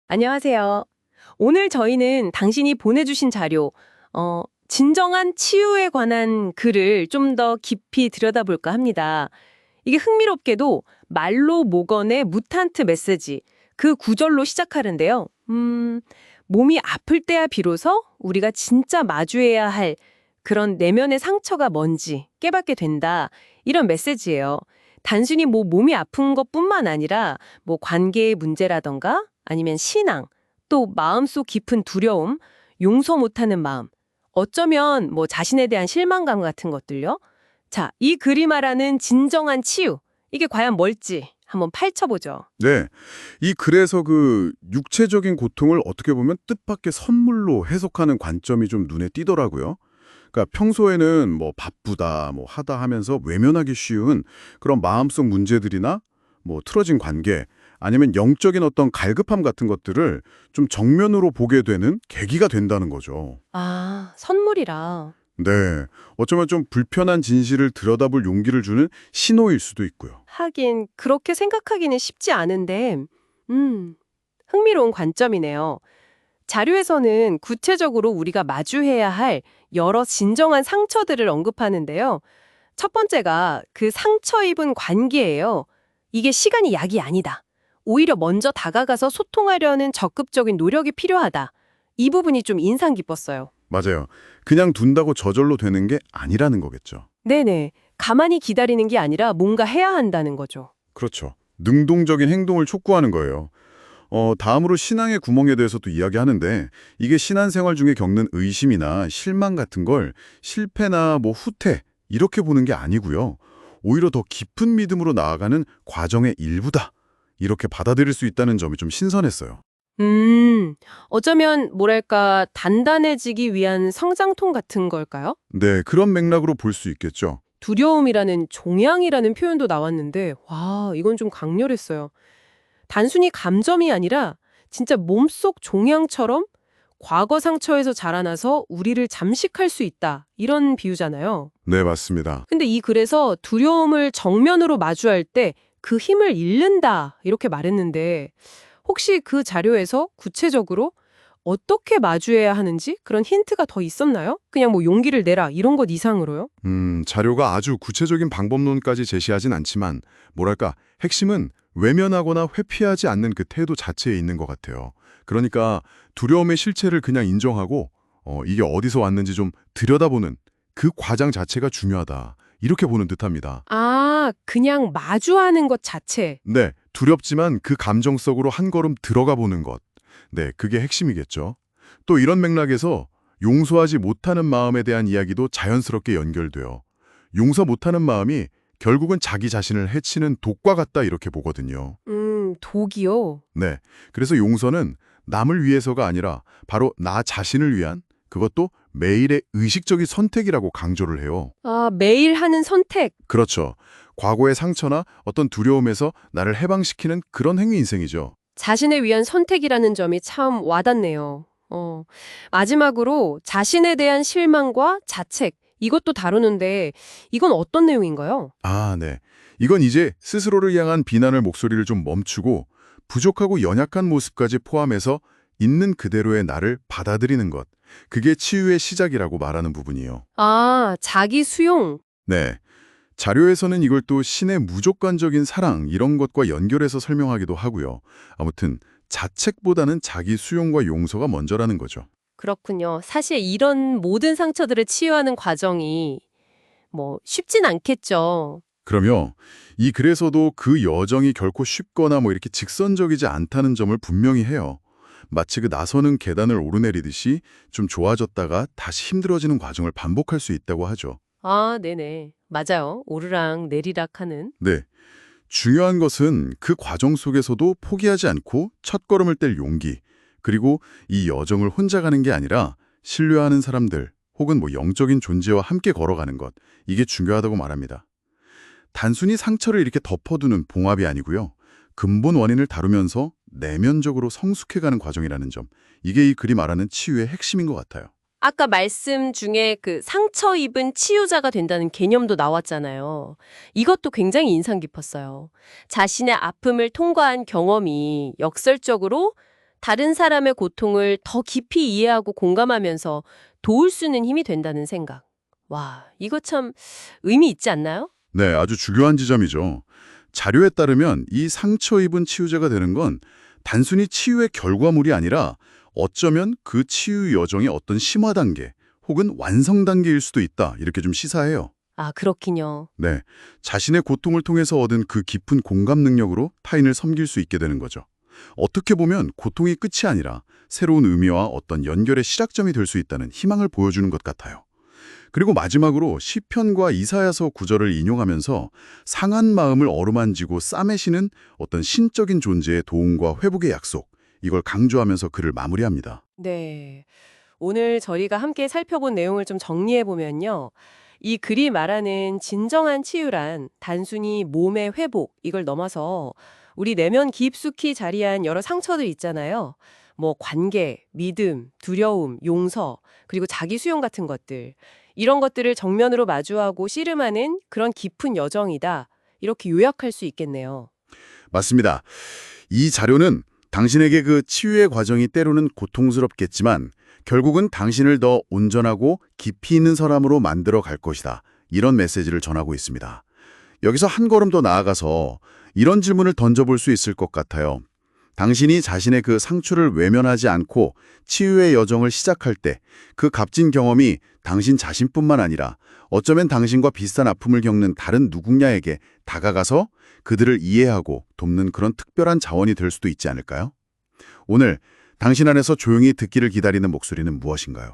안녕하세요. 오늘 저희는 당신이 보내주신 자료, 진정한 치유에 관한 글을 좀 더 깊이 들여다볼까 합니다. 이게 흥미롭게도 말로 목언의 무탄트 메시지, 그 구절로 시작하는데요. 몸이 아플 때야 비로소 우리가 진짜 마주해야 할 그런 내면의 상처가 뭔지 깨닫게 된다. 이런 메시지예요. 단순히 뭐 몸이 아픈 것뿐만 아니라 뭐 관계의 문제라던가 아니면 신앙, 또 마음속 깊은 두려움, 용서 못하는 마음, 어쩌면 뭐 자신에 대한 실망감 같은 것들요. 자, 이 글이 말하는 진정한 치유, 이게 과연 뭘지 한번 파헤쳐보죠. 네. 이 글에서 그 육체적인 고통을 어떻게 보면 뜻밖의 선물로 해석하는 관점이 좀 눈에 띄더라고요. 그러니까 평소에는 뭐 바쁘다, 뭐 하다 하면서 외면하기 쉬운 그런 마음속 문제들이나 뭐 틀어진 관계, 아니면 영적인 어떤 갈급함 같은 것들을 좀 정면으로 보게 되는 계기가 된다는 거죠. 아, 선물이라. 네. 어쩌면 좀 불편한 진실을 들여다볼 용기를 주는 신호일 수도 있고요. 하긴 그렇게 생각하기는 쉽지 않은데, 흥미로운 관점이네요. 자료에서는 구체적으로 우리가 마주해야 할 여러 진정한 상처들을 언급하는데요. 첫 번째가 그 상처 입은 관계예요. 이게 시간이 약이 아니다. 오히려 먼저 다가가서 소통하려는 적극적인 노력이 필요하다. 이 부분이 좀 인상 깊었어요. 맞아요. 그냥 둔다고 저절로 되는 게 아니라는 거겠죠. 네네. 가만히 기다리는 게 아니라 뭔가 해야 한다는 거죠. 그렇죠. 능동적인 행동을 촉구하는 거예요. 다음으로 신앙의 구멍에 대해서도 이야기하는데 이게 신앙생활 중에 겪는 의심이나 실망 같은 걸 실패나 뭐 후퇴 이렇게 보는 게 아니고요. 오히려 더 깊은 믿음으로 나아가는 과정의 일부다. 이렇게 받아들일 수 있다는 점이 좀 신선했어요. 어쩌면 뭐랄까 단단해지기 위한 성장통 같은 걸까요? 네, 그런 맥락으로 볼 수 있겠죠. 두려움이라는 종양이라는 표현도 나왔는데, 와, 이건 좀 강렬했어요. 단순히 감정이 아니라 진짜 몸속 종양처럼 과거 상처에서 자라나서 우리를 잠식할 수 있다. 이런 비유잖아요. 네, 맞습니다. 근데 이 글에서 두려움을 정면으로 마주할 때 그 힘을 잃는다. 이렇게 말했는데 혹시 그 자료에서 구체적으로 어떻게 마주해야 하는지 그런 힌트가 더 있었나요? 그냥 뭐 용기를 내라 이런 것 이상으로요? 자료가 아주 구체적인 방법론까지 제시하진 않지만 뭐랄까 핵심은 외면하거나 회피하지 않는 그 태도 자체에 있는 것 같아요. 그러니까 두려움의 실체를 그냥 인정하고 이게 어디서 왔는지 좀 들여다보는 그 과정 자체가 중요하다. 이렇게 보는 듯합니다. 아, 그냥 마주하는 것 자체. 네, 두렵지만 그 감정 속으로 한 걸음 들어가 보는 것. 네, 그게 핵심이겠죠. 또 이런 맥락에서 용서하지 못하는 마음에 대한 이야기도 자연스럽게 연결돼요. 용서 못하는 마음이 결국은 자기 자신을 해치는 독과 같다 이렇게 보거든요. 독이요. 네, 그래서 용서는 남을 위해서가 아니라 바로 나 자신을 위한 그것도 매일의 의식적인 선택이라고 강조를 해요. 아, 매일 하는 선택. 그렇죠. 과거의 상처나 어떤 두려움에서 나를 해방시키는 그런 행위 인생이죠. 자신을 위한 선택이라는 점이 참 와닿네요. 마지막으로 자신에 대한 실망과 자책, 이것도 다루는데 이건 어떤 내용인가요? 아, 네. 이건 이제 스스로를 향한 비난의 목소리를 좀 멈추고 부족하고 연약한 모습까지 포함해서 있는 그대로의 나를 받아들이는 것. 그게 치유의 시작이라고 말하는 부분이에요. 아, 자기 수용. 네. 자료에서는 이걸 또 신의 무조건적인 사랑 이런 것과 연결해서 설명하기도 하고요. 아무튼 자책보다는 자기 수용과 용서가 먼저라는 거죠. 그렇군요. 사실 이런 모든 상처들을 치유하는 과정이 뭐 쉽진 않겠죠. 그러면 이 글에서도 그 여정이 결코 쉽거나 뭐 이렇게 직선적이지 않다는 점을 분명히 해요. 마치 그 나서는 계단을 오르내리듯이 좀 좋아졌다가 다시 힘들어지는 과정을 반복할 수 있다고 하죠. 아, 네네. 맞아요. 오르락 내리락 하는. 네. 중요한 것은 그 과정 속에서도 포기하지 않고 첫걸음을 뗄 용기, 그리고 이 여정을 혼자 가는 게 아니라 신뢰하는 사람들 혹은 뭐 영적인 존재와 함께 걸어가는 것, 이게 중요하다고 말합니다. 단순히 상처를 이렇게 덮어두는 봉합이 아니고요. 근본 원인을 다루면서 내면적으로 성숙해가는 과정이라는 점, 이게 이 글이 말하는 치유의 핵심인 것 같아요. 아까 말씀 중에 그 상처 입은 치유자가 된다는 개념도 나왔잖아요. 이것도 굉장히 인상 깊었어요. 자신의 아픔을 통과한 경험이 역설적으로 다른 사람의 고통을 더 깊이 이해하고 공감하면서 도울 수 있는 힘이 된다는 생각. 와, 이거 참 의미 있지 않나요? 네, 아주 중요한 지점이죠. 자료에 따르면 이 상처 입은 치유자가 되는 건 단순히 치유의 결과물이 아니라 어쩌면 그 치유 여정의 어떤 심화 단계 혹은 완성 단계일 수도 있다. 이렇게 좀 시사해요. 아, 그렇긴요. 네, 자신의 고통을 통해서 얻은 그 깊은 공감 능력으로 타인을 섬길 수 있게 되는 거죠. 어떻게 보면 고통이 끝이 아니라 새로운 의미와 어떤 연결의 시작점이 될 수 있다는 희망을 보여주는 것 같아요. 그리고 마지막으로 시편과 이사야서 구절을 인용하면서 상한 마음을 어루만지고 싸매시는 어떤 신적인 존재의 도움과 회복의 약속, 이걸 강조하면서 글을 마무리합니다. 네. 오늘 저희가 함께 살펴본 내용을 좀 정리해 보면요. 이 글이 말하는 진정한 치유란 단순히 몸의 회복, 이걸 넘어서 우리 내면 깊숙이 자리한 여러 상처들 있잖아요. 뭐 관계, 믿음, 두려움, 용서, 그리고 자기 수용 같은 것들. 이런 것들을 정면으로 마주하고 씨름하는 그런 깊은 여정이다. 이렇게 요약할 수 있겠네요. 맞습니다. 이 자료는 당신에게 그 치유의 과정이 때로는 고통스럽겠지만 결국은 당신을 더 온전하고 깊이 있는 사람으로 만들어 갈 것이다. 이런 메시지를 전하고 있습니다. 여기서 한 걸음 더 나아가서 이런 질문을 던져볼 수 있을 것 같아요. 당신이 자신의 그 상처를 외면하지 않고 치유의 여정을 시작할 때 그 값진 경험이 당신 자신뿐만 아니라 어쩌면 당신과 비슷한 아픔을 겪는 다른 누군가에게 다가가서 그들을 이해하고 돕는 그런 특별한 자원이 될 수도 있지 않을까요? 오늘 당신 안에서 조용히 듣기를 기다리는 목소리는 무엇인가요?